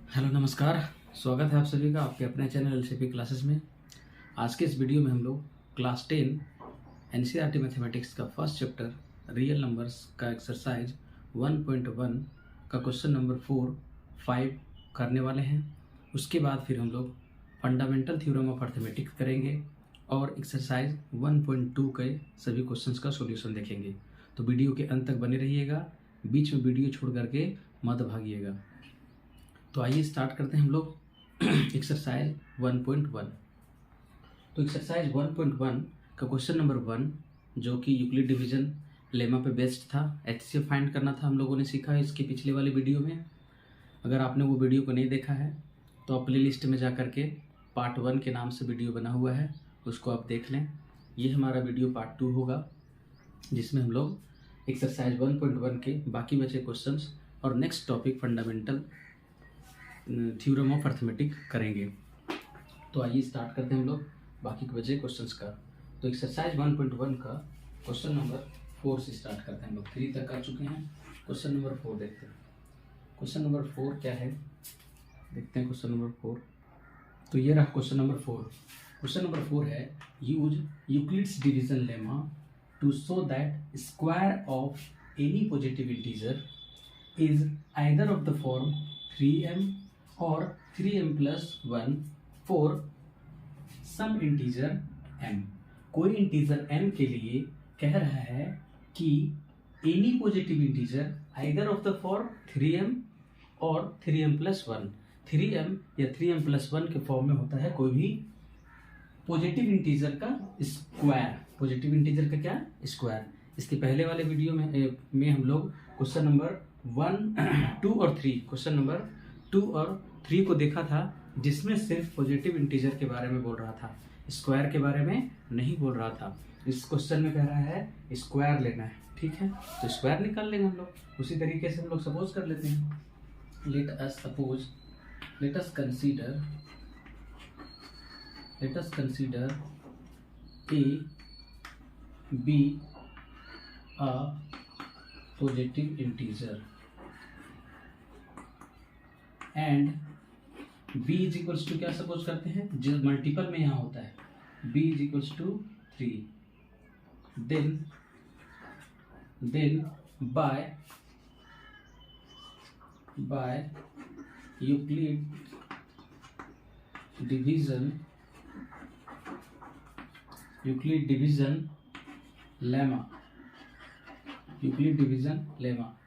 Hello नमस्कार। स्वागत है आप सभी का आपके अपने चैनल एलसीपी क्लासेस में। आज के इस वीडियो में हम लोग क्लास 10 एनसीईआरटी मैथमेटिक्स का फर्स्ट चैप्टर रियल नंबर्स का एक्सरसाइज 1.1 का क्वेश्चन नंबर 5 करने वाले हैं। उसके बाद फिर हम लोग फंडामेंटल थ्योरम ऑफ अर्थमेटिक्स करेंगे और एक्सरसाइज 1.2 के सभी क्वेश्चंस का सॉल्यूशन देखेंगे। तो वीडियो के अंत तक बने रहिएगा, बीच में वीडियो छोड़ करके मत भागिएगा। तो आइए स्टार्ट करते हैं हम लोग एक्सरसाइज 1.1। तो एक्सरसाइज 1.1 का क्वेश्चन नंबर 1 जो कि यूक्लिड डिवीजन लेमा पे बेस्ड था, एचसीएफ फाइंड करना था, हम लोगों ने सीखा है इसके पिछले वाले वीडियो में। अगर आपने वो वीडियो को नहीं देखा है तो आप प्ले लिस्ट में जा करके पार्ट 1 के नाम से वीडियो बना हुआ है, उसको आप देख लें। ये हमारा वीडियो पार्ट 2 होगा जिसमें हम लोग एक्सरसाइज 1.1 के बाकी बचे क्वेश्चंस और next topic fundamental theorem of arithmetic करेंगे। तो आइए स्टार्ट करते हैं हम लोग बाकी के बचे क्वेश्चंस का। तो एक्सरसाइज 1.1 का क्वेश्चन नंबर 4 से स्टार्ट करते हैं हम लोग। 3 तक आ चुके हैं, क्वेश्चन नंबर 4 देखते हैं। क्वेश्चन नंबर 4 क्या है देखते हैं। क्वेश्चन नंबर 4, तो ये रहा क्वेश्चन नंबर 4। क्वेश्चन नंबर 4 है use Euclid's division lemma to show that square of any positive integer is either of the form 3m और 3m plus 1 for some integer m। कोई इंटीजर m के लिए कह रहा है कि any positive integer either of the form 3m और 3m plus 1। 3m या 3m plus 1 के फॉर्म में होता है कोई भी पॉजिटिव इंटीजर का स्क्वायर। पॉजिटिव इंटीजर का क्या? स्क्वायर। इसके पहले वाले वीडियो में हम लोग क्वेश्चन नंबर 1, 2 और 3 क्वेश्चन नंबर 2 और 3 को देखा था, जिसमें सिर्फ पॉजिटिव इंटीजर के बारे में बोल रहा था, स्क्वायर के बारे में नहीं बोल रहा था। इस क्वेश्चन में कह रहा है स्क्वायर लेना है, ठीक है, तो स्क्वायर निकाल लेंगे हम लोग। उसी तरीके से हम लोग सपोज कर लेते हैं। Let us consider a be a positive integer and b is equals to क्या सपोज करते हैं, जो मल्टीपल में यहाँ होता है, b is equals to 3। Then by Euclid division lemma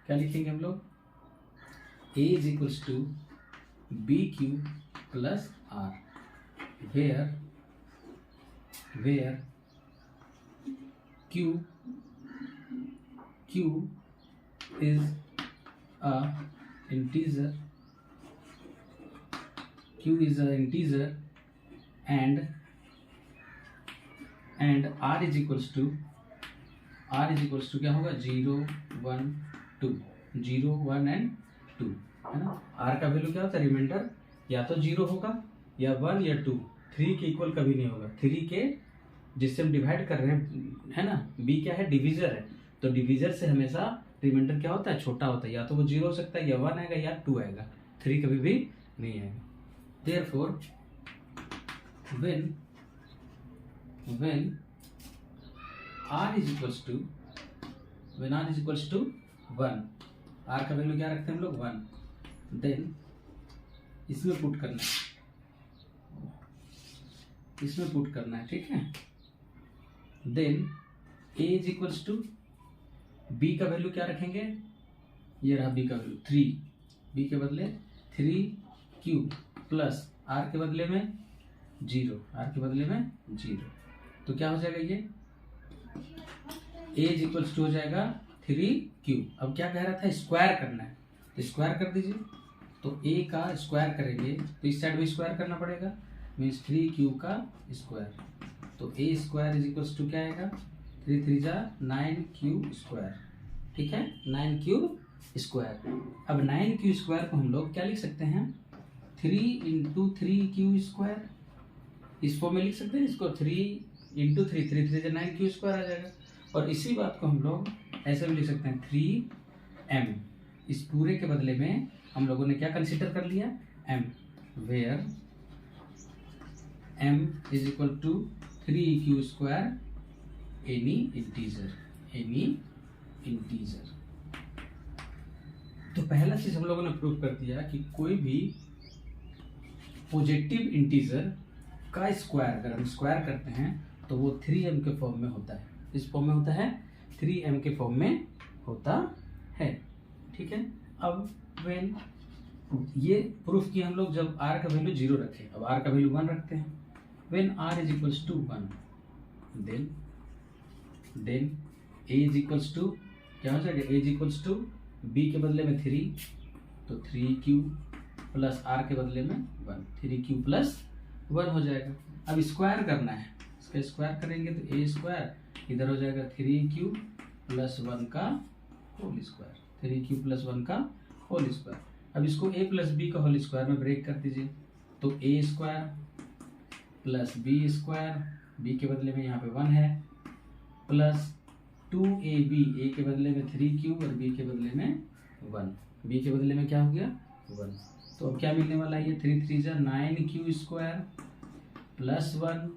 क्या लिखेंगे हम लोग? a is equals to b q plus r, where q is a integer and r is equals to क्या होगा? 0, 1, 2, 0, 1 एंड 2, है ना। आर का वैल्यू क्या होता है? रिमाइंडर या तो 0 होगा या 1 या 2, 3 के इक्वल कभी नहीं होगा। 3 के जिससे हम डिवाइड कर रहे हैं, है ना, बी क्या है? डिवीजर है, तो डिवीजर से हमेशा रिमाइंडर क्या होता है? छोटा होता है, या तो वो 0 हो सकता है या 1 आएगा या 2 आएगा, 3 कभी भी नहीं आएगा। Therefore when r is equals to 1, r का वैल्यू क्या रखते हैं हम लोग? 1। देन इसमें पुट करना है, ठीक है। Then a is equals to b का वैल्यू क्या रखेंगे? ये रहा b का वैल्यू 3, b के बदले 3q प्लस r के बदले में 0, तो क्या हो जाएगा? ये a इज इक्वल्स टू हो जाएगा 3q। अब क्या कह रहा था? स्क्वायर करना है, तो स्क्वायर कर दीजिए। तो a का स्क्वायर करेंगे तो इस साइड भी स्क्वायर करना पड़ेगा, मीन्स 3q का स्क्वायर। तो a square is equals to क्या आएगा? 3 3 जा 9q स्क्वायर, ठीक है, 9q स्क्वायर। अब 9q स्क्वायर को हम लोग क्या लिख सकते हैं? 3 इंटू 3q स्क्वायर, इस फॉर्म में लिख सकते हैं इसको। 3 इंटू 3, 3 3 जा 9q स्क्वायर आ जाएगा। और इसी बात को हम लोग ऐसे भी लिख सकते हैं 3m। इस पूरे के बदले में हम लोगों ने क्या कंसीडर कर लिया? m, where m is equal to 3q square any integer, any integer। तो पहला चीज हम लोगों ने प्रूव कर दिया कि कोई भी पॉजिटिव इंटीजर का स्क्वायर अगर हम स्क्वायर करते हैं तो वो 3m के फॉर्म में होता है। इस फॉर्म में होता है, 3m के फॉर्म में होता है। ठीक है, अब व्हेन ये प्रूफ किया हम लोग जब r का वैल्यू 0 रखें। अब r का वैल्यू 1 रखते हैं। When r is equals to 1 then a is equals to क्या हो जाएगा, a is equals to b के बदले में 3, तो 3q प्लस r के बदले में 1, 3q प्लस 1 हो जाएगा। अब स्क्वायर करना है, इसका स्क्वायर करेंगे तो a स्क्वायर इधर हो जाएगा 3q प्लस 1 का होल स्क्वायर, 3q प्लस 1 का होल स्क्वायर। अब इसको a प्लस बी का होल स्क्वायर में ब्रेक कर दीजिए, तो a square plus b square, b के बदले में यहाँ पे 1 है, प्लस 2ab, a के बदले में 3q और b के बदले में 1, b के बदले में क्या हो गया 1। तो अब क्या मिलने वाला है, ये 3 3 जा 9q स्क्वायर प्लस 1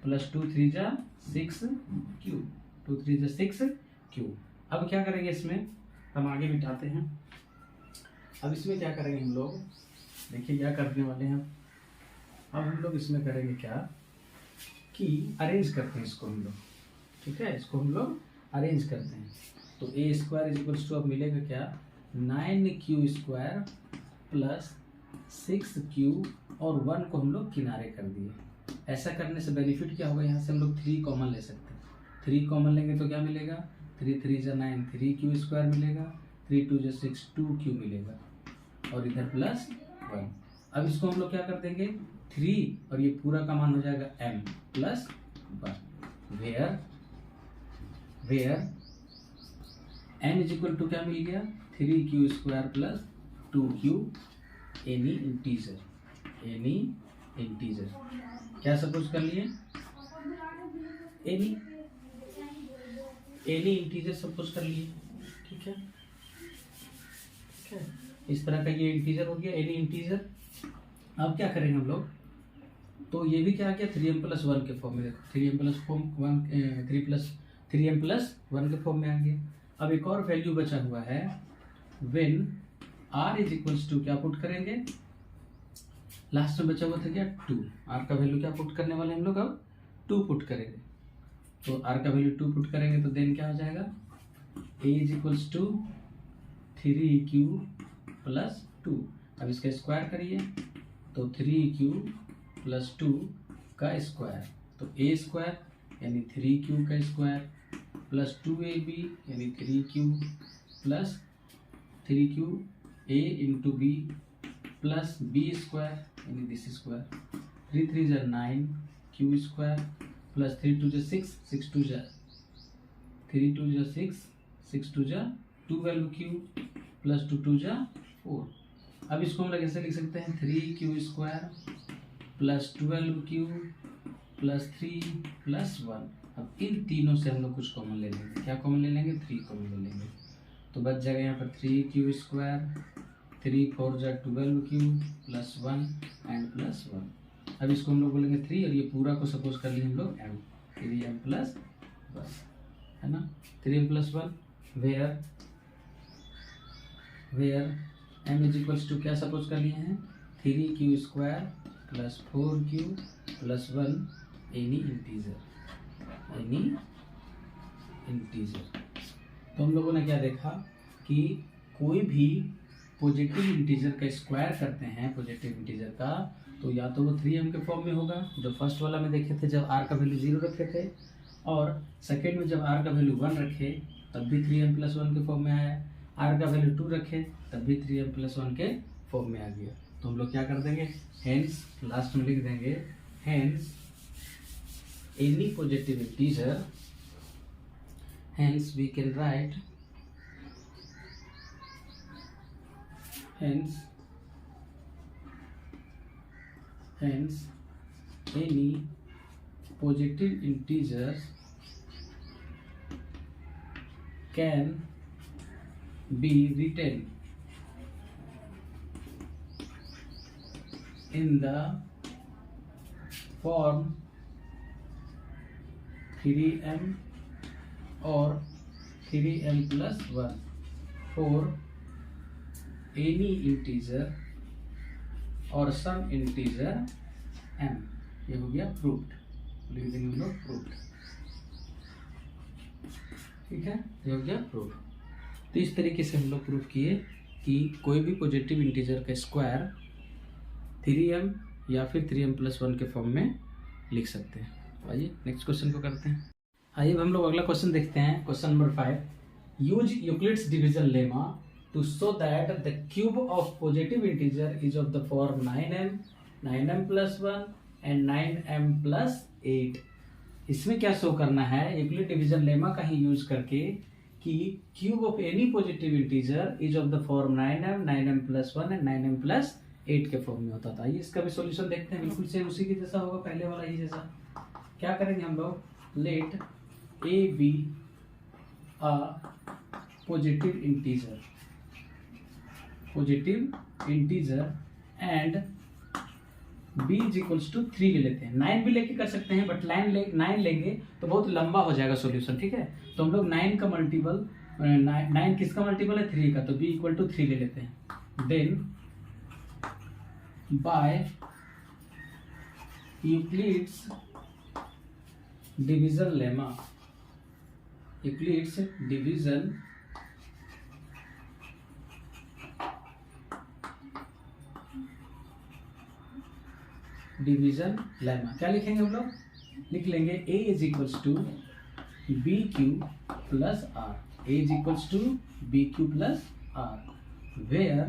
प्लस 2 3 जा 6q, 2 3 जा 6q। अब क्या करेंगे, इसमें हम आगे बिठाते हैं। अब इसमें क्या करेंगे हम लोग, देखिए क्या करने वाले हैं। अब हम लोग इसमें करेंगे क्या कि अरेंज करते हैं इसको हम लोग। ठीक है, इसको हम लोग अरेंज करते हैं। तो ए स्क्वायर इज इक्वल्स टू अब मिलेगा क्या, 9q स्क्वायर प्लस 6q और 1 को हम लोग किनारे कर दिए। ऐसा करने से बेनिफिट क्या होगा, यहाँ से हम लोग 3 कॉमन ले सकते हैं। 3 कॉमन लेंगे तो क्या मिलेगा, 3 3 जा 9, 3q स्क्वायर मिलेगा, 3 2 जा 6, 2q मिलेगा और इधर प्लस 1। अब इसको हम लोग क्या कर देंगे, 3 और ये पूरा का मान हो जाएगा m plus 1, where m is equal to क्या मिल गया, 3q square plus 2q any integer. क्या सपोज कर लिए, एनी इंटीजर सपोज कर लिए। ठीक है, इस तरह का ये इंटीजर हो गया, एनी इंटीजर। अब क्या करेंगे हम लोग, तो ये भी क्या आ गया 3m प्लस 1 के फॉर्म में। देखो 3m प्लस 1 के फॉर्म में आ गया। अब एक और वैल्यू बचा हुआ है, when r is equals to क्या पुट करेंगे, लास्ट में बचा हुआ था क्या 2, r का वैल्यू क्या पुट करने वाले हम लोग, अब 2 पुट करेंगे। तो r का वैल्यू 2 पुट करेंगे तो देन क्या हो जाएगा, a is equals to 3q plus 2। अब इसका स्क्वायर करिए तो 3q प्लस 2 का स्क्वायर, तो a स्क्वायर यानी 3q का स्क्वायर प्लस 2ab यानी 3q plus 3q a into b plus b square यानी दिस स्क्वायर, 3 3 जा 9q स्क्वायर प्लस 3 2 जा 6, 6 2 जा 3 2 जा 6, 6 2 जा 12q प्लस 2 2 जा 4। अब इसको हम लोग ऐसे लिख सकते हैं, 3q square plus 12q plus 3 plus 1। अब इन तीनों से हम लोग कुछ कॉमन ले लेंगे। क्या कॉमन ले लेंगे, 3 कॉमन ले लेंगे। तो बच जाएगा यहाँ पर 3q स्क्वायर, 3 4 जा 12q प्लस 1 एंड प्लस 1। अब इसको हम लोग बोलेंगे 3 और ये पूरा को सपोज कर लिए हम लोग m, 3m प्लस 1 है ना, 3m plus 1 where m is equals to क्या सपोज कर लिए हैं, 3q square plus 4q plus 1 any integer. तो हम लोगों ने क्या देखा कि कोई भी पॉजिटिव इंटीजर का स्क्वायर करते हैं, पॉजिटिव इंटीजर का, तो या तो वो 3m के फॉर्म में होगा, जो फर्स्ट वाला में देखे थे जब r का वैल्यू 0 रखे थे, और सेकेंड में जब r का वैल्यू 1 रखे तब भी 3m प्लस 1 के फॉर्म में आया, r का वैल्यू 2 रखे तब भी 3m प्लस 1 के फॉर्म में आ गया। तो हम लोग क्या कर देंगे, हेंस लास्ट में लिख देंगे, hence any positive integer, hence we can write hence any positive integers can be written in the form 3m or 3m plus 1 for any integer or some integer m। ये हो गया proved, लिख देंगे हम लोग प्रूव्ड। ठीक है, ये हो गया प्रूफ। तो इस तरीके से हम लोग प्रूफ किए कि कोई भी पॉजिटिव इंटीजर का स्क्वायर 3m या फिर 3m+1 के फॉर्म में लिख सकते हैं। आइए नेक्स्ट क्वेश्चन को करते हैं। आइए अब हम लोग अगला क्वेश्चन देखते हैं। Question number 5, use Euclid's division lemma to show that the cube of positive integer is of the form 9m, 9m+1 and 9m+8। इसमें क्या शो करना है, यूक्लिड डिवीजन लेमा का ही यूज करके कि cube of any positive integer is of the form 9m, 9m+1 and 9m+8 के form में होता था। ये इसका भी सॉल्यूशन देखते हैं। बिल्कुल सेम उसी के जैसा होगा, पहले वाला ही जैसा। क्या करेंगे हम लोग, let a be a positive integer and b is equals to 3 ले लेते हैं। 9 भी लेके कर सकते हैं, बट 9 लेंगे तो बहुत लंबा हो जाएगा सॉल्यूशन। ठीक है, तो हम लोग 9 का मल्टीपल 9 किसका मल्टीपल है, 3 का, तो b इक्वल टू 3 ले लेते हैं। Then by Euclid's division lemma, Euclid's division lemma क्या लिखेंगे हम लोग, लिख लेंगे a is equals to b q plus r, a is equals to b q plus r, where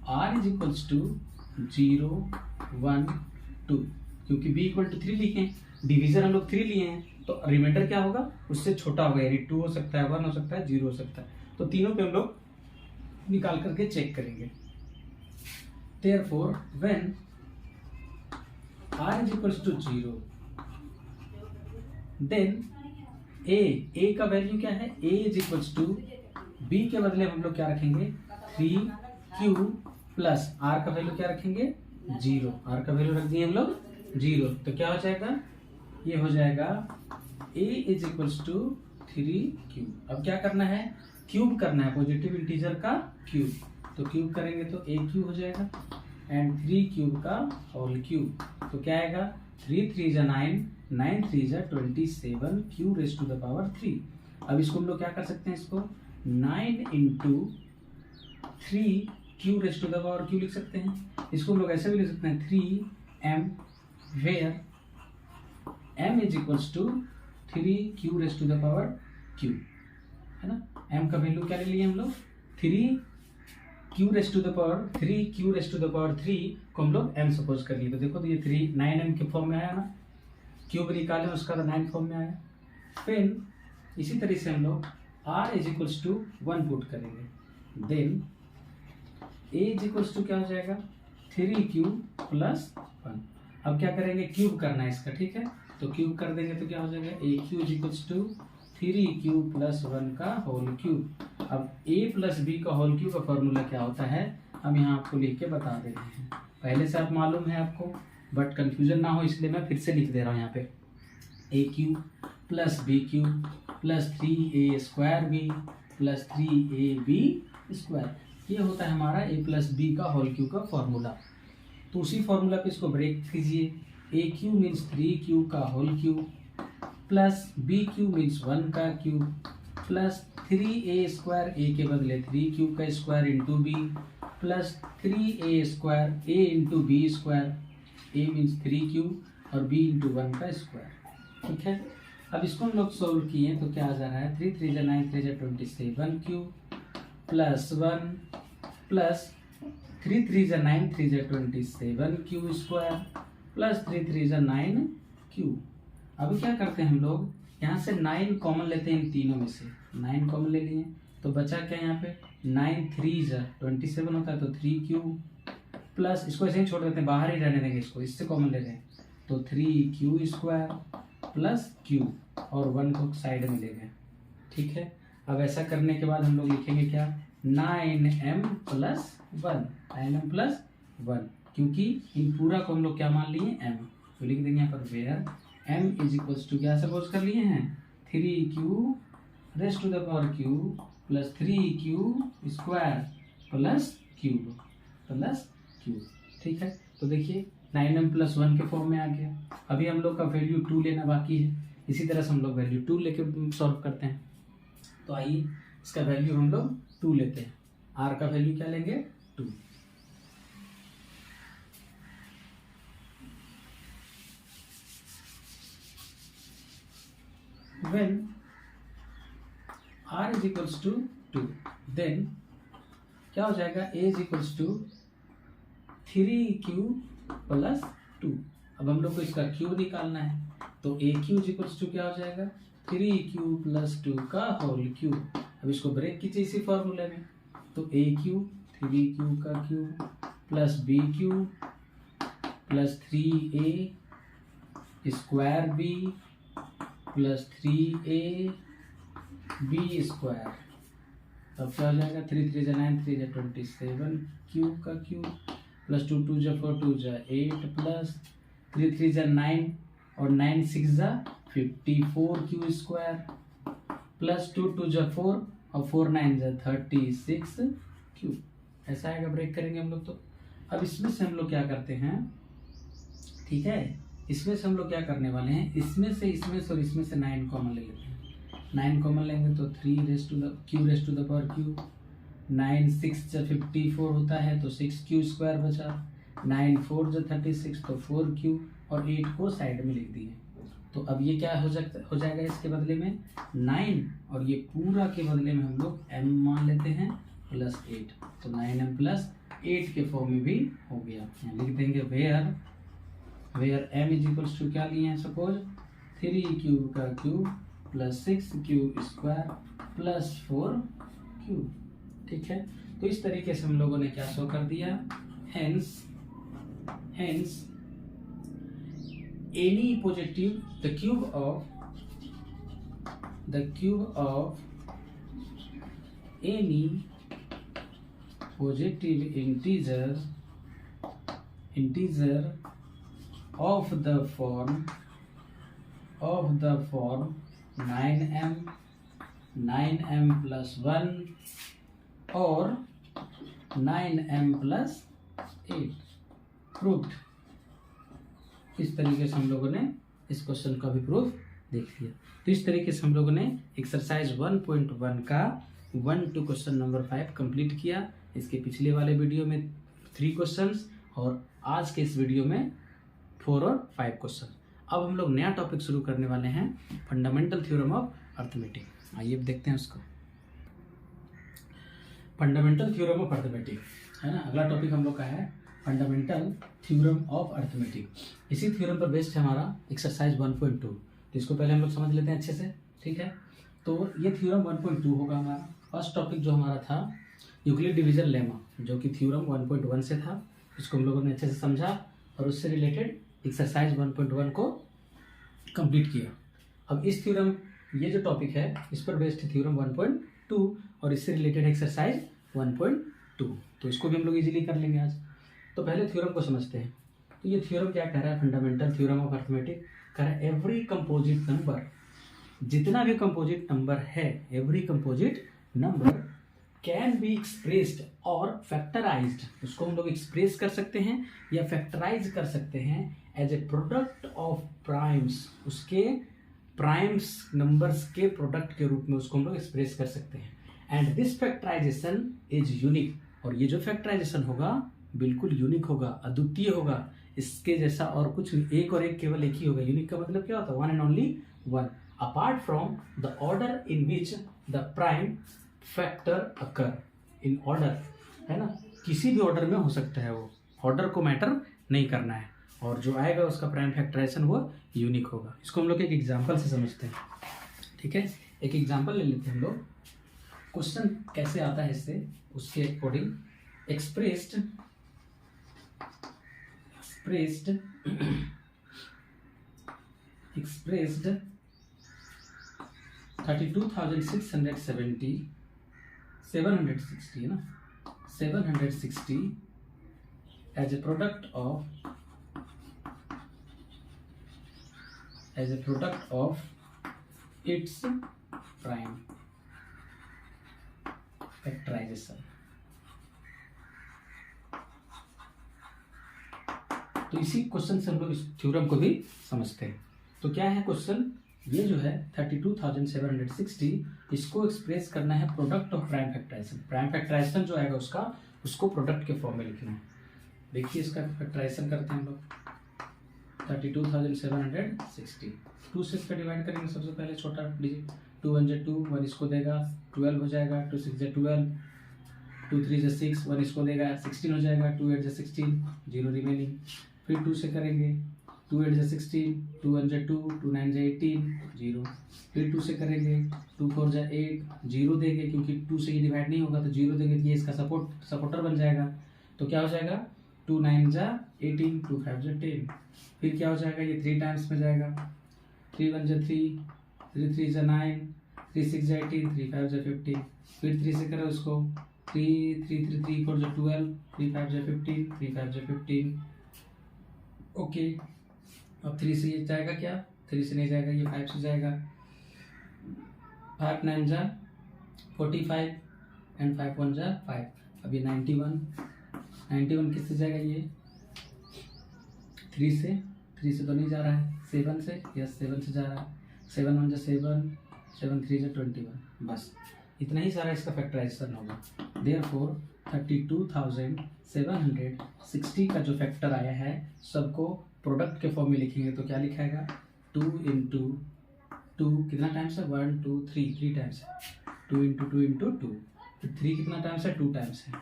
r is equals to 0, 1, 2। क्योंकि b इक्वल टू 3 लिखे हैं, division हम लोग 3 लिए हैं, तो रिमाइंडर क्या होगा, उससे छोटा होगा, यानी 2 हो सकता है, 1 हो सकता है, 0 हो सकता है। तो तीनों पे हम लोग निकाल करके चेक करेंगे। Therefore, when r is equals to 0, then a का वैल्यू क्या है, a is equals to b के बदले हम लोग क्या रखेंगे 3q प्लस r का वैल्यू क्या रखेंगे 0, r का वैल्यू रख दिए हम लोग 0। तो क्या हो जाएगा, ये हो जाएगा a is equals to 3q। अब क्या करना है, क्यूब करना है पॉजिटिव इंटीजर का क्यूब, तो क्यूब करेंगे तो a क्यूब हो जाएगा एंड 3 क्यूब का होल क्यूब। तो क्या आएगा, 3 3 जा 9, 9 3 जा 27 q raise to the power 3। अब इसको हम लोग क्या कर सकते हैं, इसको 9 into 3 q raise to the power q लिख सकते हैं। इसको हम लोग ऐसे भी लिख सकते हैं 3m, where m is equals to 3 q raise to the power q, है ना। m का वैल्यू क्या ले लिए हम लोग 3 q raise to the power 3, q raise to the power 3 को हम लोग m सपोज कर लिए। तो देखो तो ये 3 9m के फॉर्म में आया ना, क्यूब निकाले उसका तो 9 फॉर्म में आया। फिर इसी तरह से हम लोग r is equals to 1 put करेंगे, then a is equals to क्या हो जाएगा 3q प्लस 1। अब क्या करेंगे, क्यूब करना है इसका, ठीक है, तो क्यूब कर देंगे तो क्या हो जाएगा aq is equals to 3q plus 1 का होल क्यूब। अब a प्लस बी का होल क्यूब का फॉर्मूला क्या होता है, हम यहाँ आपको लिख के बता दे रहे हैं। पहले से आप मालूम है आपको, बट कंफ्यूजन ना हो इसलिए मैं फिर से लिख दे रहा हूँ यहाँ पे, a cube plus b cube plus 3a² plus 3ab²। ये होता है हमारा a प्लस बी का होल क्यूब का फॉर्मूला। तो उसी फॉर्मूला पे इसको ब्रेक कीजिए, a क्यूब मीन्स 3q का whole cube plus b cube means 1 का क्यूब प्लस 3a², a के बदले 3q का square into b plus 3a² a into b², a means 3q और b इंटू 1 का स्क्वायर। ठीक है, अब इसको हम लोग सोल्व किए तो क्या आ जा रहा है 3 3 जा 9 3 जा 27q प्लस 1 प्लस 3 3 जा 9 3 जा 27q² प्लस 3 3 जा 9q। अब क्या करते हैं हम लोग, यहाँ से 9 कॉमन लेते हैं इन तीनों में से, 9 कॉमन ले लिए तो बचा क्या यहाँ पे 9 3 जा 27 होता है, तो 3q प्लस इसको ऐसे ही छोड़ देते हैं, बाहर ही रहने देंगे इसको, इससे कॉमन ले रहे हैं तो 3q² प्लस q और 1 को साइड में ले गए। ठीक है, अब ऐसा करने के बाद हम लोग लिखेंगे क्या 9m प्लस 1, 9m प्लस 1, क्योंकि इन पूरा को हम लोग क्या मान लिए m। तो लिख देंगे यहाँ पर where m is equals to क्या सपोज कर लिए हैं 3q rest to the power q plus 3q square plus q। ठीक है, तो देखिए 9m प्लस 1 के फॉर्म में आ गया। अभी हम लोग का वैल्यू 2 लेना बाकी है, इसी तरह से हम लोग वैल्यू 2 लेके सॉल्व करते हैं। तो आइए इसका वैल्यू हम लोग 2 लेते हैं। r का वैल्यू क्या लेंगे 2। When r is equals to 2 then क्या हो जाएगा a is equals to 3q plus 2। अब हम लोग को इसका q निकालना है, तो AQ इज इक्वल्स टू क्या हो जाएगा 3q प्लस 2 का होल क्यूब। अब इसको ब्रेक कीजिए इसी फॉर्मूले में, तो AQ 3q का cube plus BQ plus 3a square b plus 3a b square. अब क्या हो जाएगा 3 3 9 3 27 क्यूब का क्यूब प्लस 2 2 4 2 8 प्लस 3 3 9 और 9 6 54 क्यू स्क्वायर प्लस 2 2 4 और 4 9 36 क्यू। ऐसा आएगा, ब्रेक करेंगे हम लोग। तो अब इसमें से हम लोग क्या करते हैं, ठीक है, इसमें से हम लोग क्या करने वाले हैं, इसमें से और इसमें से 9 कॉमन ले लेते हैं। 9 कॉमन लेंगे तो 3 rest to the power q, 9 6 54 होता है तो 6q स्क्वायर बचा, 9 4 36 तो 4q और 8 को साइड में लिख दिए। तो अब ये क्या हो जाएगा इसके बदले में 9 और ये पूरा के बदले में हम लोग m मान लेते हैं प्लस 8, तो 9m प्लस 8 के फॉर्म में भी हो गया। लिख देंगे where m is equals to क्या लिए हैं सपोज 3q का cube plus 6q square plus 4q। ठीक है, तो इस तरीके से हम लोगों ने क्या शो कर दिया, hence any positive the cube of any positive integer of the form 9m plus 1 और 9m plus 8 प्रूव्ड। इस तरीके से हम लोगों ने इस क्वेश्चन का भी प्रूफ देख लिया। तो इस तरीके से हम लोगों ने एक्सरसाइज 1.1 का 1 to क्वेश्चन नंबर 5 कंप्लीट किया। इसके पिछले वाले वीडियो में 3 क्वेश्चंस और आज के इस वीडियो में 4 और 5 क्वेश्चन। अब हम लोग नया टॉपिक शुरू करने वाले हैं, फंडामेंटल थ्योरम ऑफ अर्थमेटिक। आइए अब देखते हैं उसको। फंडामेंटल थ्योरम ऑफ अर्थमेटिक है ना, अगला टॉपिक हम लोग का है फंडामेंटल थ्योरम ऑफ अर्थमेटिक। इसी थ्योरम पर बेस्ड है हमारा एक्सरसाइज 1.2। तो इसको पहले हम लोग समझ लेते हैं अच्छे से, ठीक है। तो ये थ्योरम 1.2 होगा हमारा। फर्स्ट टॉपिक जो हमारा था यूक्लिड डिवीजन लेमा, जो कि थ्योरम 1.1 से था, इसको हम लोगों ने अच्छे से समझा और उससे रिलेटेड एक्सरसाइज 1.1 को कंप्लीट किया। अब इस थ्योरम, ये जो टॉपिक है इस पर बेस्ड है थ्योरम 1.2 और इससे रिलेटेड एक्सरसाइज 1.2। तो इसको भी हम लोग इजीली कर लेंगे आज। तो पहले थ्योरम को समझते हैं। तो ये थ्योरम क्या कह रहा है, फंडामेंटल थ्योरम ऑफ अर्थमेटिक कह रहा है एवरी कंपोजिट नंबर, जितना भी कंपोजिट नंबर है, every composite number can be expressed और फैक्टराइज्ड, उसको हम लोग एक्सप्रेस कर सकते हैं या फैक्टराइज कर सकते हैं as a product of primes, उसके प्राइम्स नंबर्स के प्रोडक्ट के रूप में उसको हम लोग एक्सप्रेस कर सकते हैं। And this factorization is unique, और ये जो फैक्टराइजेशन होगा बिल्कुल यूनिक होगा, अद्वितीय होगा, इसके जैसा और कुछ एक और एक केवल एक ही होगा। यूनिक का मतलब क्या होता है, one and only one, apart from the order in which the prime factor occur in order, है ना, किसी भी ऑर्डर में हो सकता है, वो ऑर्डर को मैटर नहीं करना है, और जो आएगा उसका प्राइम फैक्टराइजेशन वो यूनिक होगा। इसको हम लोग एक एग्जांपल से समझते हैं, ठीक है। एक एग्जांपल ले लेते हैं हम लोग, क्वेश्चन कैसे आता है इससे, उसके अकॉर्डिंग एक्सप्रेस्ड 32,670 760 है ना, 760 as a product of its prime factorization. तो इसी क्वेश्चन से हम लोग इस थ्योरम को भी समझते हैं। तो क्या है क्वेश्चन, ये जो है 32,760, इसको एक्सप्रेस करना है product of prime factorization. Prime factorization जो आएगा उसको प्रोडक्ट के फॉर्म में लिखना है। देखिए इसका फैक्टराइजेशन करते हैं हम लोग। 32,760 2 से इसका डिवाइड करेंगे। सबसे पहले छोटा डिजिट 2 1 जा 2, 1 इसको देगा 12 हो जाएगा, 2 6 जा 12, 2 3 जा 6, 1 इसको देगा 16 हो जाएगा, 2 8 जा 16, 0 रिमेनिंग। फिर 2 से करेंगे, 2 8 जा 16, 2 1 जा 2, 2 9 जा 18, 0। फिर 2 से करेंगे, 2 4 जा 8, 0 देंगे क्योंकि 2 से ये डिवाइड नहीं होगा तो 0 देंगे तो ये इसका सपोर्टर बन जाएगा। तो क्या हो जाएगा, 2 9 जा 18, 2 5 जा 10। फिर क्या हो जाएगा, ये 3 टाइम्स में जाएगा, 3 1 जा 3, 3 3 जा 9, 3 6 जा 18, 3 5 जा 15। फिर 3 से करो उसको, 3 3 3 3 4 जा 12, 3 5 जा 15, 3 5 जा 15। ओके, अब 3 से ये जाएगा क्या, 3 से नहीं जाएगा, ये 5 से जाएगा। 5 9 जा 45 एंड 5 1 जा 5। अब ये 91 किससे जाएगा, ये 3 से तो नहीं जा रहा है, 7 से, यस 7 से जा रहा है। 7 1 जा 7, 7 3 जा 21। बस इतना ही सारा इसका फैक्टराइजेशन होगा। देयरफॉर 32,760 का जो फैक्टर आया है सबको प्रोडक्ट के फॉर्म में लिखेंगे तो क्या लिखाएगा, 2 इंटू 2 कितना टाइम्स है, 1 2 3 टाइम्स है, 2 इंटू 2 इंटू 2। फिर 3 कितना टाइम्स है, 2 टाइम्स है,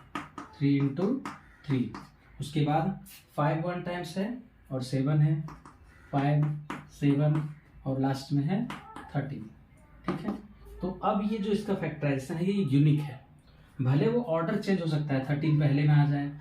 3 इंटू 3। उसके बाद 5 1 टाइम्स है और 7 है, 5 7 और लास्ट में है 13। ठीक है, तो अब ये जो इसका फैक्टराइजेशन है ये यूनिक है। भले वो ऑर्डर चेंज हो सकता है, 13 पहले में आ जाए,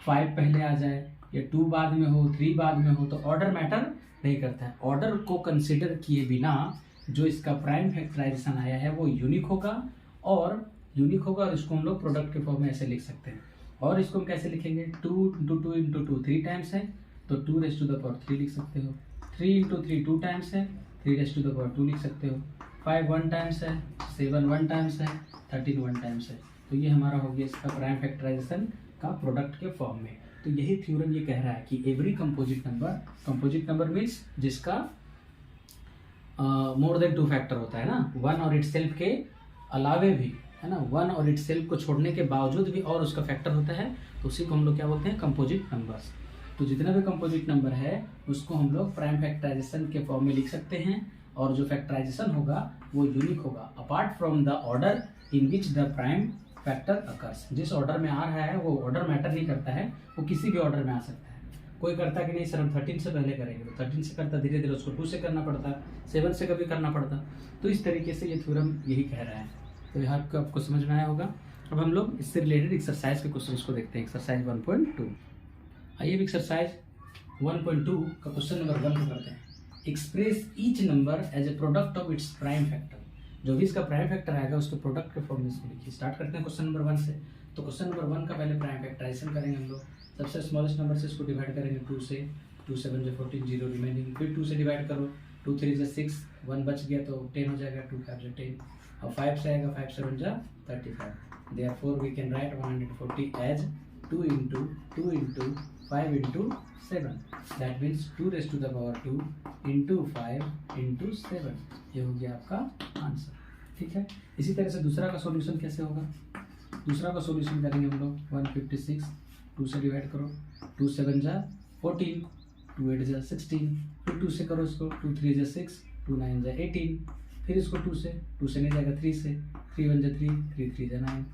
5 पहले आ जाए, या 2 बाद में हो, 3 बाद में हो, तो ऑर्डर मैटर नहीं करता है। ऑर्डर को कंसिडर किए बिना जो इसका प्राइम फैक्टराइजेशन आया है वो यूनिक होगा और इसको हम लोग प्रोडक्ट के फॉर्म में ऐसे लिख सकते हैं। और इसको हम कैसे लिखेंगे, 2 इंटू 2 इंटू 2 3 टाइम्स है तो 2⁻³ लिख सकते हो। 3 इंटू 3 2 टाइम्स है, 3⁻² लिख सकते हो। 5 1 टाइम्स है, 7 1 टाइम्स है, 13 1 टाइम्स है। तो ये हमारा हो गया इसका प्राइम फैक्टराइजेशन का प्रोडक्ट के फॉर्म में। तो यही थ्योरम ये कह रहा है कि एवरी कंपोजिट नंबर मीन्स जिसका मोर देन 2 फैक्टर होता है ना, 1 और इटसेल्फ के अलावे भी, है ना, 1 और इटसेल्फ को छोड़ने के बावजूद भी और उसका फैक्टर होता है, तो उसी को हम लोग क्या बोलते हैं, कंपोजिट नंबर्स। तो जितना भी कंपोजिट नंबर है उसको हम लोग प्राइम फैक्टराइजेशन के फॉर्म में लिख सकते हैं और जो फैक्टराइजेशन होगा वो यूनिक होगा apart from the order in which the prime factor occurs. जिस ऑर्डर में आ रहा है वो ऑर्डर मैटर नहीं करता है, वो किसी भी ऑर्डर में आ सकता है। कोई करता कि नहीं सर हम 13 से पहले करेंगे, तो 13 से करता, धीरे धीरे उसको 2 से करना पड़ता, 7 से कभी करना पड़ता। तो इस तरीके से ये थ्योरम यही कह रहा है। तो यहाँ आपको समझ में आया होगा। अब हम लोग इससे रिलेटेड एक्सरसाइज के क्वेश्चन को देखते हैं। एक्सरसाइज 1.2। आइए अब एक्सरसाइज 1.2 का क्वेश्चन नंबर 1 को करते हैं। Express each number as a product of its prime factor. जो भी इसका प्राइम फैक्टर आएगा उसके प्रोडक्ट के फॉर्म में इसको लिखिए। स्टार्ट करते हैं क्वेश्चन नंबर 1 से। तो क्वेश्चन नंबर 1 का पहले प्राइम फैक्टराइजेशन करेंगे हम लोग। सबसे स्मॉलेस्ट नंबर से इसको डिवाइड करेंगे 2 से, 2 7 जा 14, 0 रिमेनिंग। फिर 2 से डिवाइड करो, 2 3 जा 6, 1 बच गया तो 10 हो जाएगा, 2 5 जा 10। और 5 से आएगा, 5 7 जा 35। Therefore we can write 140 as 2 into 2 into 5 into 7. That means 2⁻² into 5 into 7। ये हो गया आपका आंसर। ठीक है, इसी तरह से दूसरा का सॉल्यूशन कैसे होगा। दूसरा का सॉल्यूशन करेंगे हम लोग 156, 2 से डिवाइड करो, 2 7 जा 14, 2 8 जा 16। फिर 2 से करो इसको, 2 3 जा 6, 2 9 जा 18। फिर इसको 2 से नहीं जाएगा, 3 से, 3 1 जा 3, 3 3 जा 9।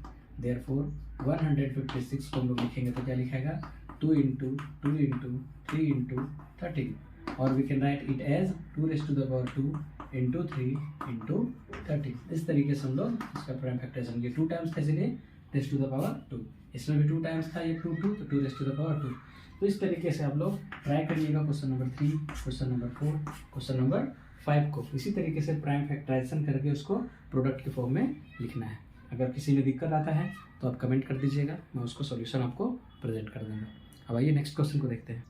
Therefore 156 को हम लोग लिखेंगे तो क्या लिखेगा, 2 into 2 into 3 into 13। और we can write it as 2⁻² into 3 into 13। इस तरीके से हम लोग इसका प्राइम फैक्टराइजेशन किया। 2 टाइम्स था इसलिए 2⁻², इसमें भी 2 टाइम्स था, ये 2 तो 2⁻²। तो इस तरीके से आप लोग ट्राई करिएगा question number 3, question number 4, question number 5 को इसी तरीके से प्राइम फैक्टराइजेशन करके उसको प्रोडक्ट के फॉर्म में लिखना है। अगर किसी में दिक्कत आता है तो आप कमेंट कर दीजिएगा, मैं उसको सॉल्यूशन आपको प्रेजेंट कर दूंगा। अब आइए नेक्स्ट क्वेश्चन को देखते हैं।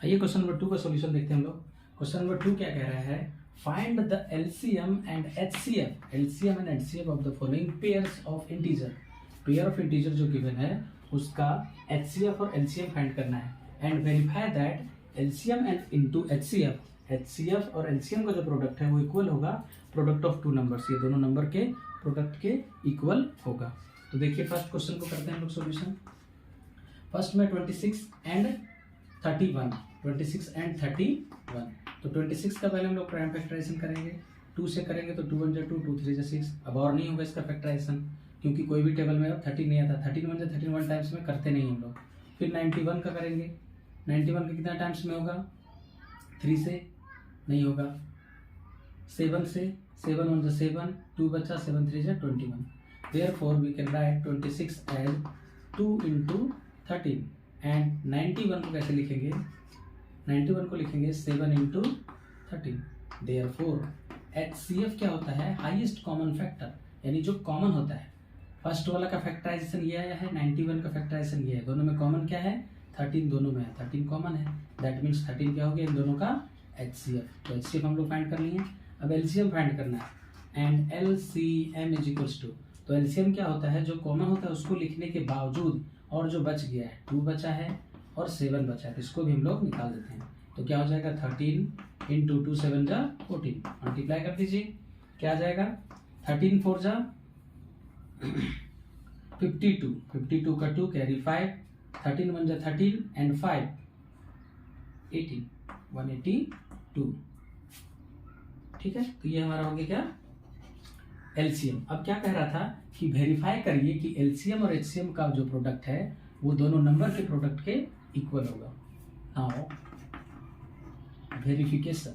आइए क्वेश्चन नंबर 2 का सॉल्यूशन देखते हैं हम लोग। क्वेश्चन नंबर 2 क्या कह रहा है, find the LCM and HCF of the following pairs of integer. Pair of integer जो गिवन है उसका एचसीएफ और एलसीएम फाइंड करना है, and verify that LCM and into HCF और एलसीएम का जो प्रोडक्ट है वो इक्वल होगा प्रोडक्ट ऑफ टू नंबर्स, ये दोनों नंबर के प्रोडक्ट के इक्वल होगा। तो देखिए फर्स्ट क्वेश्चन को करते हैं हम लोग सॉल्यूशन। फर्स्ट में 26 एंड 31, तो 26 का पहले हम लोग प्राइम फैक्टराइजेशन करेंगे, 2 से करेंगे तो 2 1 जा 2, 2 3 जा 6। अब और नहीं होगा इसका फैक्टराइजेशन क्योंकि कोई भी टेबल में 30 नहीं आता, 13 1 जा 13 1 टाइम्स में करते नहीं हम लोग। फिर 91 का करेंगे, 91 का कितना टाइम्स में होगा, 3 से नहीं होगा, 7 से, 7 1 जा 7, 2 बचा, 7 3 जा 21। Therefore we can write 26 as 2 into 13 and 91 को कैसे लिखेंगे, 91 को लिखेंगे 7 into 13। Therefore HCF क्या होता है, हाईएस्ट कॉमन फैक्टर, यानी जो कॉमन होता है। फर्स्ट वाला का फैक्टराइजेशन ये आया है, 91 का फैक्टराइजेशन ये है, दोनों में कॉमन क्या है, 13 दोनों में है, 13 कॉमन है, दैट मीन्स 13 क्या हो गया इन दोनों का HCF। तो HCF हम लोग फाइंड कर लिए। अब LCM फाइंड करना है, and LCM is equals to, तो एलसीएम क्या होता है, जो कॉमन होता है उसको लिखने के बावजूद और जो बच गया है, 2 बचा है और 7 बचा है, तो इसको भी हम लोग निकाल देते हैं। तो क्या हो जाएगा, 13 इंटू 2 7 जा 14, मल्टीप्लाई कर दीजिए, क्या आ जाएगा, 13 4 जा 52, 52 का 2 कैरी 5, 13 1 जा 13 एंड 5 18, 182। ठीक है, तो ये हमारा हो गया क्या, एलसीएम। अब क्या कह रहा था कि वेरीफाई करिए कि एलसीएम और एचसीएम का जो प्रोडक्ट है वो दोनों नंबर के प्रोडक्ट के इक्वल होगा। नाउ वेरिफिकेशन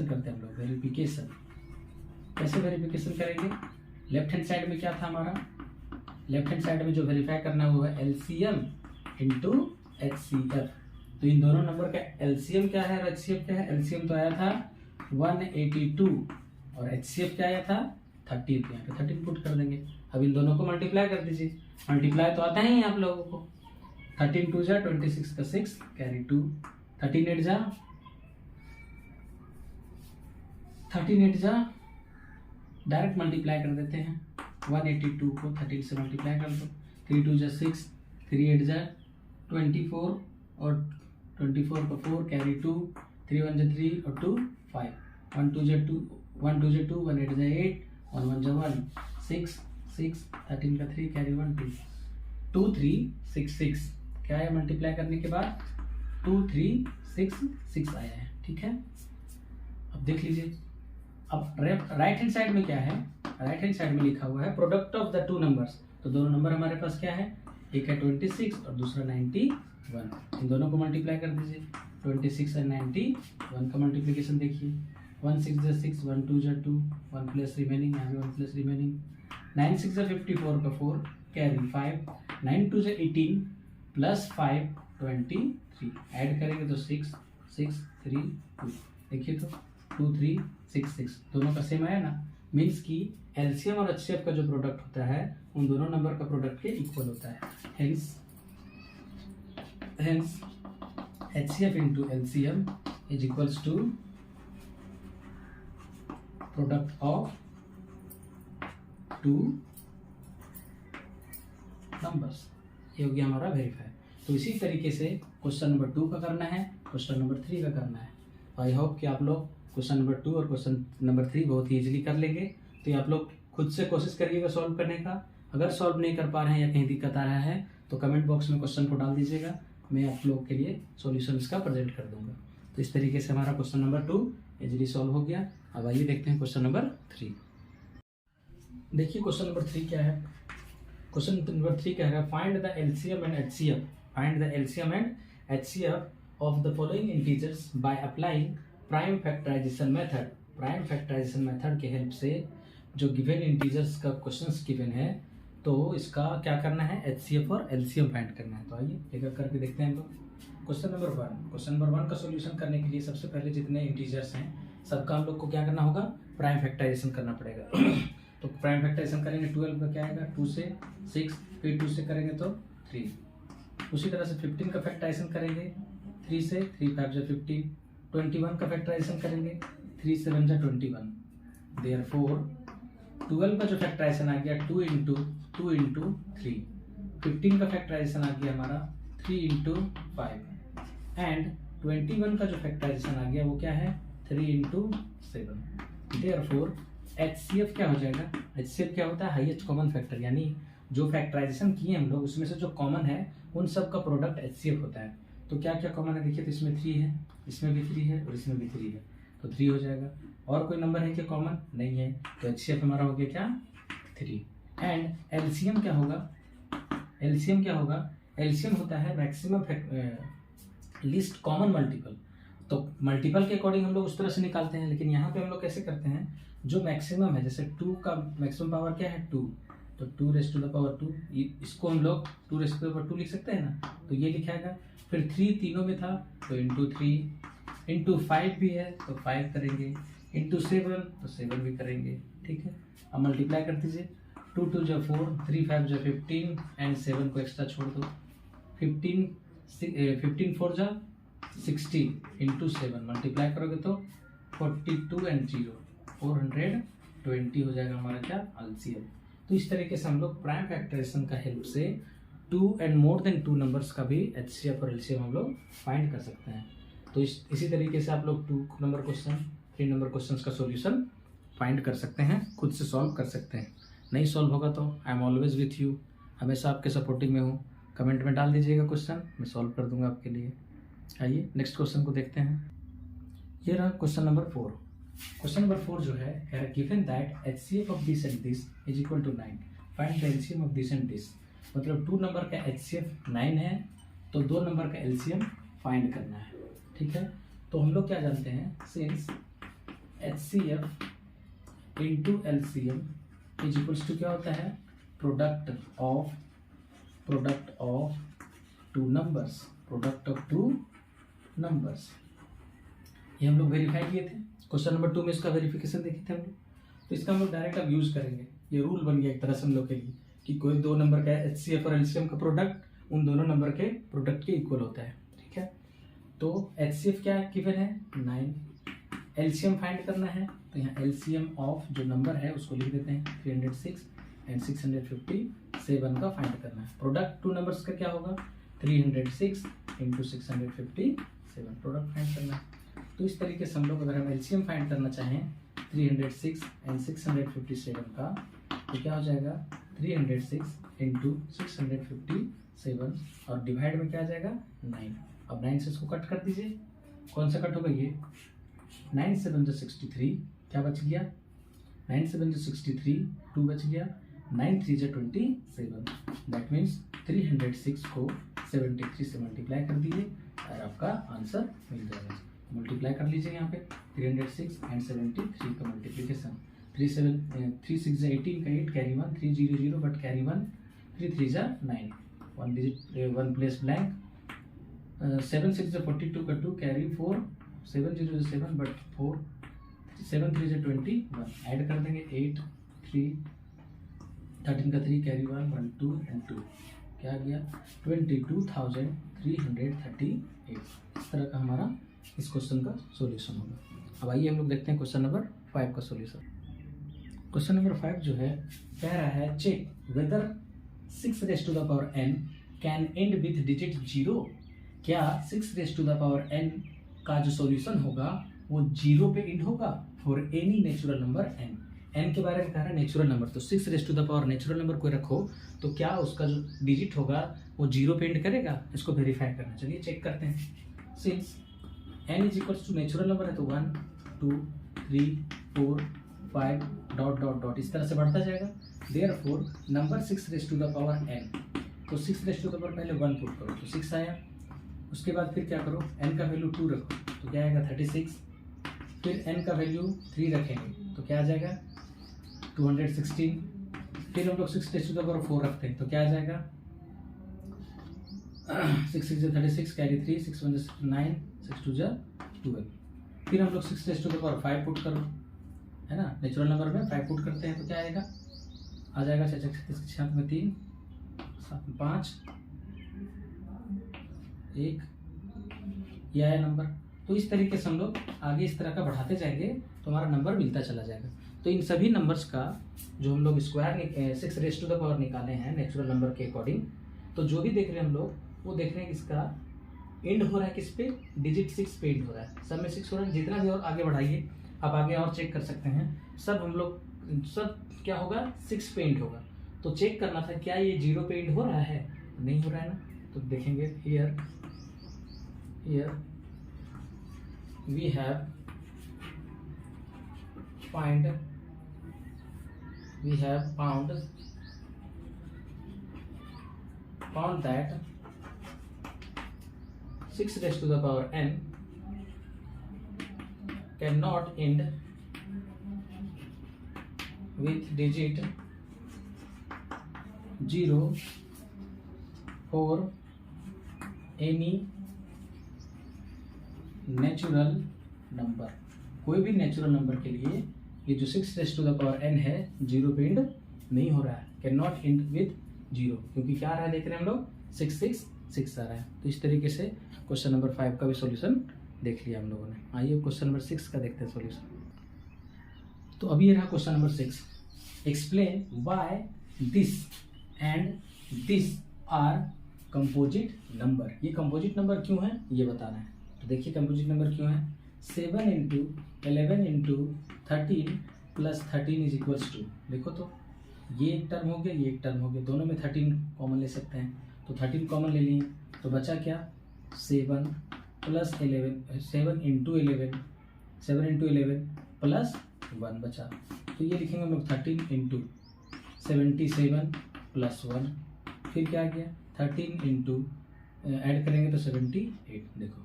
करते हैं हम लोग। वेरिफिकेशन कैसे वेरिफिकेशन करेंगे, लेफ्ट हैंड साइड में क्या था हमारा, लेफ्ट हैंड साइड में जो वेरीफाई करना हुआ है एलसीएम इंटू एचसीएफ। तो इन दोनों नंबर का एलसीएम क्या है और एचसीएफ क्या है, एलसीएम तो आया था 182 और HCF क्या आया था 13, यहाँ पे 13 पुट कर देंगे। अब इन दोनों को मल्टीप्लाई कर दीजिए, मल्टीप्लाई तो आता ही आप लोगों को, 13 2 जा 26 का 6 कैरी 2, 13 8 जा डायरेक्ट मल्टीप्लाई कर देते हैं। 182 को 13 से मल्टीप्लाई कर दो, 3 2 जा 6, 3 8 जा 24 और 24 का 4 कैरी 2, 3 1 जा 3 और 2 5, 1 2 जा 2, 1 2 जा 2, 1 8 जा 8, 1 1 जा 1, 6 6, 13 का 3 कैरी 1 2, 2 3 6 6 क्या है, मल्टीप्लाई करने के बाद 2 3 6 6 आया है। ठीक है, अब देख लीजिए, अब राइट हैंड साइड में क्या है, राइट हैंड साइड में लिखा हुआ है product of the two numbers. तो दोनों नंबर हमारे पास क्या है, एक है 26 और दूसरा 91, इन दोनों को मल्टीप्लाई कर दीजिए। 26 और 91 का मल्टीप्लिकेशन देखिए, 1 6 जा 6, 1 2 जा 2, 1 प्लस रिमेनिंग, यहाँ भी 1 प्लस रिमेनिंग, 9 6 जा 54 का 4 कैरी 5, 9 2 जा 18 प्लस 5 23, ऐड करेंगे तो 6 6 3 2, देखिए तो 2 3 6 6 दोनों का सेम आया ना, मीन्स कि एलसीएम और एचसीएफ का जो प्रोडक्ट होता है उन दोनों नंबर का प्रोडक्ट के इक्वल होता है। Hence HCF into LCM is equals to product of two numbers। ये हो गया हमारा वेरीफाई। तो इसी तरीके से क्वेश्चन नंबर 2 का करना है, क्वेश्चन नंबर 3 का करना है। आई होप कि आप लोग क्वेश्चन नंबर 2 और क्वेश्चन नंबर 3 बहुत ही इजीली कर लेंगे। तो ये आप लोग खुद से कोशिश करिएगा सॉल्व करने का। अगर सॉल्व नहीं कर पा रहे हैं या कहीं दिक्कत आ रहा है तो कमेंट बॉक्स में क्वेश्चन को डाल दीजिएगा, मैं आप लोग के लिए सॉल्यूशन इसका प्रेजेंट कर दूंगा। तो इस तरीके से हमारा क्वेश्चन नंबर 2 इजीली सॉल्व हो गया। अब आइए देखते हैं क्वेश्चन नंबर 3। देखिए क्वेश्चन नंबर 3 क्या है। क्वेश्चन नंबर 3 क्या है, find the LCM and HCF, find the LCM and HCF of the following integers by applying prime factorization method. Prime factorization method के हेल्प से जो गिवन इंटीजर्स का questions given है तो इसका क्या करना है, एचसीएफ और एलसीएम फाइंड करना है। तो आइए एक एक करके देखते हैं हम लोग। क्वेश्चन नंबर 1, क्वेश्चन नंबर 1 का सॉल्यूशन करने के लिए सबसे पहले जितने इंटीजर्स हैं सबका हम लोग को क्या करना होगा, प्राइम फैक्टराइजेशन करना पड़ेगा। तो प्राइम फैक्टराइजेशन करेंगे 12 का क्या आएगा 2 से 6, फिर 2 से करेंगे तो 3। उसी तरह से 15 का फैक्टराइजेशन करेंगे 3 से, 3 5 जा 15। 21 का फैक्टराइजेशन करेंगे 3 7 जा 21। देयरफॉर 12 का जो फैक्टराइजेशन आ गया 2 इंटू 3। 15 का फैक्टराइजेशन आ गया हमारा 3 इंटू 5 एंड 21 का जो फैक्टराइजेशन आ गया वो क्या है 3 इंटू 7। देयरफॉर HCF क्या हो जाएगा, HCF क्या होता है हाईएस्ट कॉमन फैक्टर, यानी जो फैक्टराइजेशन किए हम लोग उसमें से जो कॉमन है उन सब का प्रोडक्ट HCF होता है। तो क्या क्या कॉमन है देखिए, तो इसमें 3 है, इसमें भी 3 है और इसमें भी 3 है, तो 3 हो जाएगा। और कोई नंबर है क्या कॉमन, नहीं है, तो HCF हमारा हो गया क्या 3। एंड LCM क्या होगा, LCM क्या होगा, LCM होता है मैक्सिमम लिस्ट कॉमन मल्टीपल। तो मल्टीपल के अकॉर्डिंग हम लोग उस तरह से निकालते हैं, लेकिन यहाँ पे हम लोग कैसे करते हैं, जो मैक्सिमम है, जैसे 2 का मैक्सिमम पावर क्या है 2, तो 2 रेज़ टू द पावर 2, इसको हम लोग 2 रेज़ टू द पावर 2 लिख सकते हैं ना, तो ये लिखाएगा। फिर 3 तीनों में था तो इंटू 3, इंटू 5 भी है तो 5 करेंगे, इंटू 7 तो 7 भी करेंगे, ठीक है। अब मल्टीप्लाई कर दीजिए, 2 2 जा 4, 3 5 जा 15 एंड 7 को एक्स्ट्रा छोड़ दो, 15 4 जा 60 इंटू 7 मल्टीप्लाई करोगे तो 42 एंड 0 420 हो जाएगा हमारा क्या LCM। तो इस तरीके से हम लोग प्राइम फैक्टराइजेशन का हेल्प से 2 एंड मोर देन 2 नंबर्स का भी HCF और LCM हम लोग फाइंड कर सकते हैं। तो इसी तरीके से आप लोग 2 नंबर क्वेश्चन 3 नंबर क्वेश्चन का सॉल्यूशन फाइंड कर सकते हैं, खुद से सॉल्व कर सकते हैं। नहीं सॉल्व होगा तो I am always with you, हमेशा आपके सपोर्टिंग में हूँ। कमेंट में डाल दीजिएगा क्वेश्चन, मैं सॉल्व कर दूंगा आपके लिए। आइए नेक्स्ट क्वेश्चन को देखते हैं। ये रहा क्वेश्चन नंबर 4। क्वेश्चन नंबर 4 जो है given that HCF of this and this is equal to 9, find the LCM of this and this. मतलब 2 नंबर का HCF 9 है तो 2 नंबर का LCM फाइंड करना है, ठीक है। तो हम लोग क्या जानते हैं, since HCF into LCM is equals to क्या होता है, product of 2 numbers, product of 2 numbers. ये हम लोग वेरीफाई किए थे क्वेश्चन नंबर 2 में, इसका वेरिफिकेशन देखे थे हम लोग। तो इसका हम लोग डायरेक्ट अब यूज करेंगे, ये रूल बन गया एक तरह से हम लोग के लिए कि कोई 2 नंबर का HCF और LCM का प्रोडक्ट उन दोनों नंबर के प्रोडक्ट के इक्वल होता है, ठीक है। तो HCF क्या गिवन है 9, LCM फाइंड करना है, तो यहाँ LCM ऑफ जो नंबर है उसको लिख देते हैं 306 एंड 657 का फाइंड करना है। प्रोडक्ट 2 नंबर्स का क्या होगा 306 इंटू 657, प्रोडक्ट फाइंड करना है। तो इस तरीके से हम लोग अगर हम LCM फाइंड करना चाहें 306 एंड 657 का, तो क्या हो जाएगा 306 इंटू 657 और डिवाइड में क्या आ जाएगा 9। अब 9 से इसको कट कर दीजिए, कौन सा कट होगा ये 9 7 जो 63, क्या बच गया 9 7 जो 63, 2 बच गया, 9 3 जो 27, दैट मीन्स 306 को 73 से मल्टीप्लाई कर दीजिए और आपका आंसर मिल जाएगा। मल्टीप्लाई कर लीजिए यहाँ पे 306 एंड 73 का मल्टीप्लिकेशन, 3 6 18 का 8 कैरी 1, 3 0 0 बट कैरी 1, 3 3 जा 9, 1 डिजिट 1 प्लेस ब्लैंक, 7 6 जा 42 का 2 कैरी 4, 7 0 7 बट 4, 7 3 जा 21, ऐड कर देंगे 8 3 13 का 3 कैरी 1 1 2 एंड 2, क्या गया 22,338। इस तरह का हमारा इस क्वेश्चन का सॉल्यूशन होगा। अब आइए हम लोग देखते हैं क्वेश्चन नंबर 5 का सॉल्यूशन। क्वेश्चन नंबर 5 जो है कह रहा है check whether 6 raise to the power n can end with digit 0। क्या 6 raise to the power n का जो सॉल्यूशन होगा वो 0 पे एंड होगा for any natural number n। n के बारे में कह रहा है नेचुरल नंबर, तो 6 raise to the power natural number कोई रखो तो क्या उसका जो डिजिट होगा वो 0 पे एंड करेगा, इसको वेरीफाई करना। चलिए चेक करते हैं। Since n is equals to natural number है तो 1 2 3 4 5 डॉट डॉट डॉट इस तरह से बढ़ता जाएगा। Therefore number 6 raise to the power n, तो 6 रेज़ टू द पावर पहले 1 पुट करो तो 6 आया, उसके बाद फिर क्या करो n का वैल्यू 2 रखो तो क्या आएगा 36, फिर n का वैल्यू 3 रखेंगे तो क्या आ जाएगा 216, फिर हम लोग 6 रेज़ टू द पावर 4 रखते हैं तो क्या आ जाएगा 6 6 36 कैरी 3, 6 1 9, 6 2 12, फिर हम लोग 6 raise to the power 5 put करो, है ना, नेचुरल नंबर में 5 पुट करते हैं तो क्या आएगा आ जाएगा 6 7 में 3 7 में 5 1, ये आया नंबर। तो इस तरीके से हम लोग आगे इस तरह का बढ़ाते जाएंगे तो हमारा नंबर मिलता चला जाएगा। तो इन सभी नंबर्स का जो हम लोग square 6 raise to the power निकाले हैं नेचुरल नंबर के अकॉर्डिंग, तो जो भी देख रहे हैं हम लोग वो देख रहे हैं इसका एंड हो रहा है किस पे, डिजिट 6 पे एंड हो रहा है। सब में 6 हो रहा है। जितना भी और आगे बढ़ाइए आप आगे और चेक कर सकते हैं, सब हम लोग सब क्या होगा 6 पे एंड होगा। तो चेक करना था क्या ये 0 पे एंड हो रहा है, नहीं हो रहा है ना। तो देखेंगे here we have found that 6 raised to the power n cannot end with digit 0 for any natural number. कोई भी नेचुरल नंबर के लिए ये जो 6 raise to the power n है 0 पे एंड नहीं हो रहा है, कैन नॉट एंड विद 0, क्योंकि क्या आ रहा है देख रहे हैं हम लोग 6 6 6 आ रहा है। तो इस तरीके से क्वेश्चन नंबर 5 का भी सॉल्यूशन देख लिया हम लोगों ने। आइए क्वेश्चन नंबर 6 का देखते हैं सॉल्यूशन। तो अभी ये रहा question number 6, explain why this and this are composite number. ये कंपोजिट नंबर क्यों है ये बताना है। तो देखिए कंपोजिट नंबर क्यों है, 7 × 11 × 13 + 13 = 2। देखो तो ये एक टर्म हो गया, ये एक टर्म हो गया, दोनों में 13 कॉमन ले सकते हैं। तो 13 कॉमन ले लिए तो बचा क्या, 7 + 11 7 × 11 + 1 बचा। तो ये लिखेंगे हम लोग 13 × 77 + 1, फिर क्या आ गया 13 ऐड करेंगे तो 78। देखो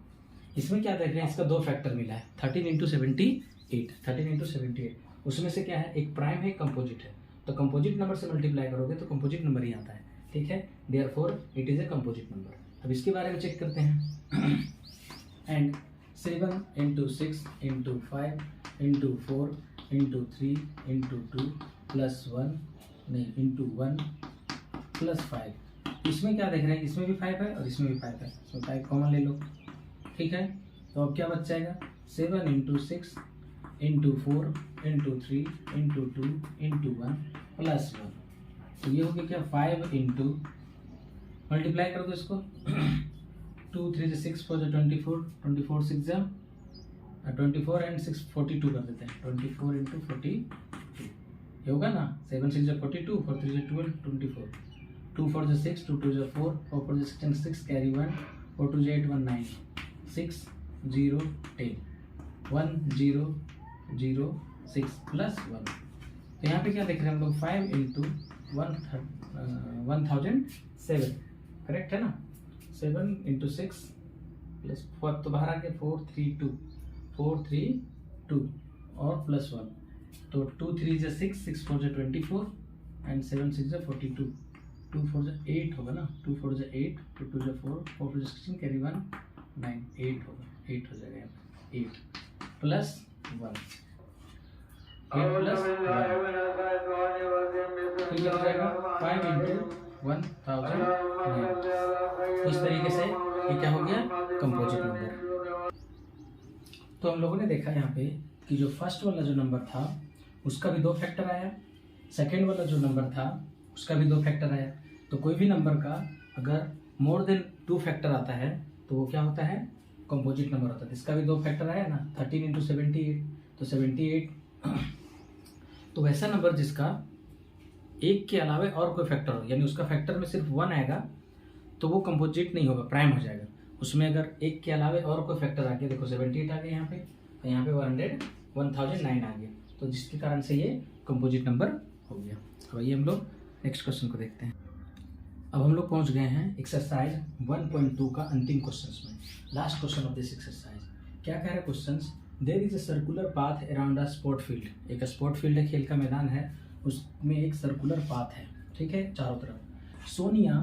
इसमें क्या देख रहे हैं, इसका 2 फैक्टर मिला है, 13 × 78, उसमें से क्या है एक प्राइम है एक कंपोजिट है। तो कंपोजिट नंबर से मल्टीप्लाई करोगे तो कंपोजिट नंबर ही आता है, ठीक है। Therefore it is a composite number. अब इसके बारे में चेक करते हैं। एंड 7 × 6 × 5 × 4 × 3 × 2 + 1 नहीं × 1 + 5। इसमें क्या देख रहे हैं, इसमें भी 5 है और इसमें भी 5 है, इसमें 5 कॉमन ले लो, ठीक है। तो अब क्या बच जाएगा, 7 × 6 × 4 × 3 × 2 × 1 + 1। तो ये हो गया क्या 5 × मल्टीप्लाई कर दो इसको 2 3 से 6 4 24 24 6 24 एंड 6 42 कर देते हैं, 24 × 42 ये होगा ना। 7 6 42 4 3 12 24 2 4 6 2 2 4 4 4 6 6 कैरी 1 4 2 8 1 9 6 0 10 1 0 0 6 + 1। तो यहाँ पे क्या देख रहे हैं हम लोग 5 × 1007, करेक्ट है ना। 7 × 6 + 4 तो बाहर आ गया 4 3 2 और +1, तो 2 3 × 6 6 4 × 24 एंड 7 6 × 42 2 4 × 8 होगा ना, 2 4 × 8 2 2 × 4 4 4 16 कैरी 1 9 8 होगा, 8 हो जाएगा यहाँ पे 8 + 1 8 + 1 तो ये हो जाएगा 5 × 1009। इस तरीके से ये क्या हो गया कंपोजिट नंबर। तो हम लोगों ने देखा यहाँ पे कि जो फर्स्ट वाला जो नंबर था उसका भी 2 फैक्टर आया, सेकेंड वाला जो नंबर था उसका भी 2 फैक्टर आया। तो कोई भी नंबर का अगर मोर देन 2 फैक्टर आता है तो वो क्या होता है कंपोजिट नंबर होता है। इसका भी 2 फैक्टर आया ना, 13 × 78 तो 78। तो वैसा नंबर जिसका एक के अलावा और कोई फैक्टर हो, यानी उसका फैक्टर में सिर्फ 1 आएगा तो वो कंपोजिट नहीं होगा, प्राइम हो जाएगा। उसमें अगर एक के अलावा और कोई फैक्टर आ गया, देखो 78 आ गया यहाँ पे, तो यहाँ पे 1009 आ गया, तो जिसके कारण से ये कंपोजिट नंबर हो गया। अब आइए हम लोग नेक्स्ट क्वेश्चन को देखते हैं। अब हम लोग पहुंच गए हैं एक्सरसाइज 1.2 का अंतिम क्वेश्चन में, last question of this exercise. क्या कह रहा है question, there is a circular path around a sport field. एक स्पोर्ट फील्ड है, खेल का मैदान है, उसमें एक सर्कुलर पाथ है, ठीक है, चारों तरफ। Sonia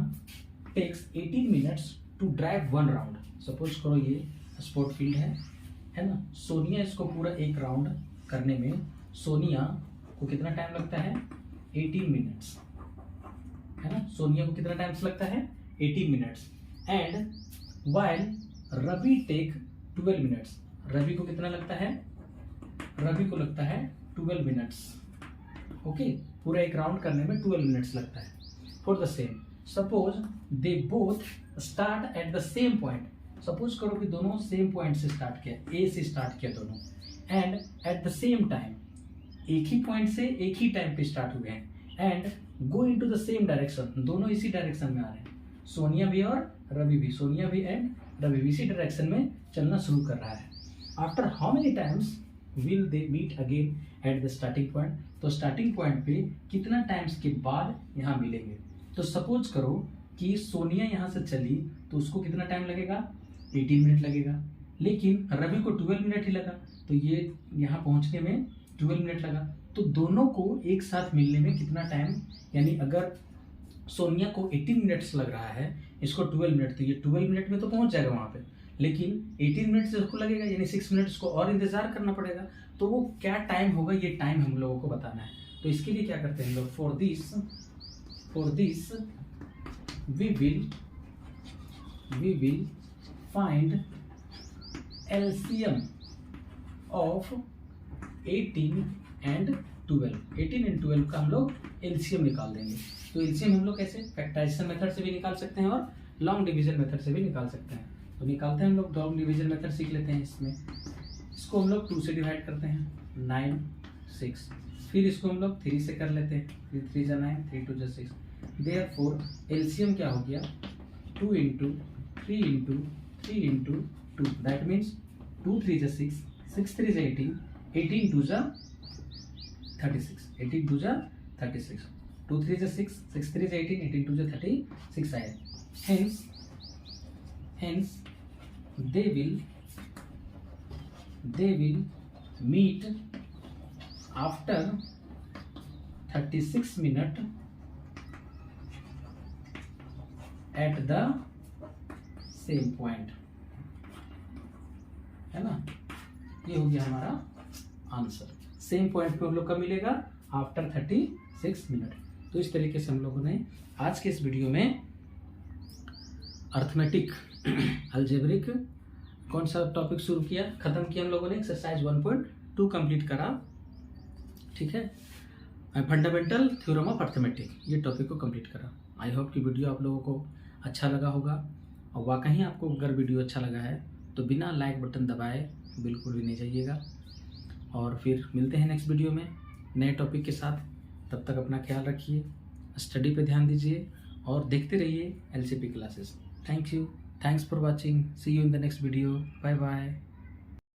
takes 18 minutes to drive 1 round. Suppose करो ये स्पोर्ट फील्ड है ना। सोनिया इसको पूरा एक राउंड करने में सोनिया को कितना टाइम लगता है, 18 मिनट्स, है ना। सोनिया को कितना टाइम लगता है? 18 minutes. And while Ravi take 12 minutes, Ravi को कितना लगता है? रवि को लगता है 12 मिनट्स। ओके, पूरा एक राउंड करने में 12 मिनट्स लगता है। For the same, suppose they both start at the same point, suppose करो कि दोनों सेम पॉइंट से स्टार्ट किया, ए से स्टार्ट किया दोनों, and at the same time, एक ही पॉइंट से एक ही टाइम पे स्टार्ट हुए हैं, and go into the same direction, दोनों इसी डायरेक्शन में आ रहे हैं, सोनिया भी और रवि भी, सोनिया भी एंड रवि भी इसी डायरेक्शन में चलना शुरू कर रहा है। After how many times will they meet again at the starting point, तो स्टार्टिंग पॉइंट पे कितना टाइम्स के बाद यहाँ मिलेंगे। तो सपोज करो कि सोनिया यहाँ से चली तो उसको कितना टाइम लगेगा? 18 मिनट लगेगा, लेकिन रवि को 12 मिनट ही लगा, तो ये यहाँ पहुँचने में 12 मिनट लगा। तो दोनों को एक साथ मिलने में कितना टाइम, यानी अगर सोनिया को 18 मिनट्स लग रहा है, इसको 12 मिनट, तो ये 12 मिनट में तो पहुंच जाएगा वहां पे, लेकिन 18 मिनट से उसको लगेगा, यानी 6 मिनट उसको और इंतजार करना पड़ेगा। तो वो क्या टाइम होगा, ये टाइम हम लोगों को बताना है। तो इसके लिए क्या करते हैं हम लोग? For this we will find LCM of 18 and 12, 18 and 12 का हम लोग एलसीएम निकाल देंगे। तो एलसीएम हम लोग कैसे? फैक्टराइजेशन मेथड से भी निकाल सकते हैं और लॉन्ग डिवीजन मेथड से भी निकाल सकते हैं। तो निकालते हैं हम लोग, लॉन्ग डिवीजन मेथड सीख लेते हैं। इसमें इसको हम लोग 2 से डिवाइड करते हैं, 9 6, फिर इसको हम लोग 3 से कर लेते हैं, 3 3 जा 9, 3 2 जा 6। देयरफॉर एलसीएम क्या हो गया? 2 into 3 into 3 into 2, that means 2 3 जा 6, 6 3 जा 18, 18 2 जा 36, 18 2 जा 36, 2 3 जा 6, 6 3 जा 18, 18 2 जा 36 आया। Hence they will meet after 36 minutes at the same point, है ना। ये हो गया हमारा आंसर। सेम पॉइंट पे हम लोग कब मिलेगा? After 36 minute. तो इस तरीके से हम लोगों ने आज के इस वीडियो में अर्थमेटिक अलजेब्रिक कौन सा टॉपिक शुरू किया, खत्म किया हम लोगों ने, एक्सरसाइज 1.2 कंप्लीट करा, ठीक है। फंडामेंटल थ्योरम ऑफ अर्थमेटिक, ये टॉपिक को कंप्लीट करा। आई होप कि वीडियो आप लोगों को अच्छा लगा होगा, और वाकई आपको अगर वीडियो अच्छा लगा है तो बिना लाइक बटन दबाए बिल्कुल भी नहीं जाइएगा। और फिर मिलते हैं नेक्स्ट वीडियो में नए टॉपिक के साथ। तब तक अपना ख्याल रखिए, स्टडी पे ध्यान दीजिए और देखते रहिए LCP classes. Thank you, thanks for watching, see you in the next video, bye bye.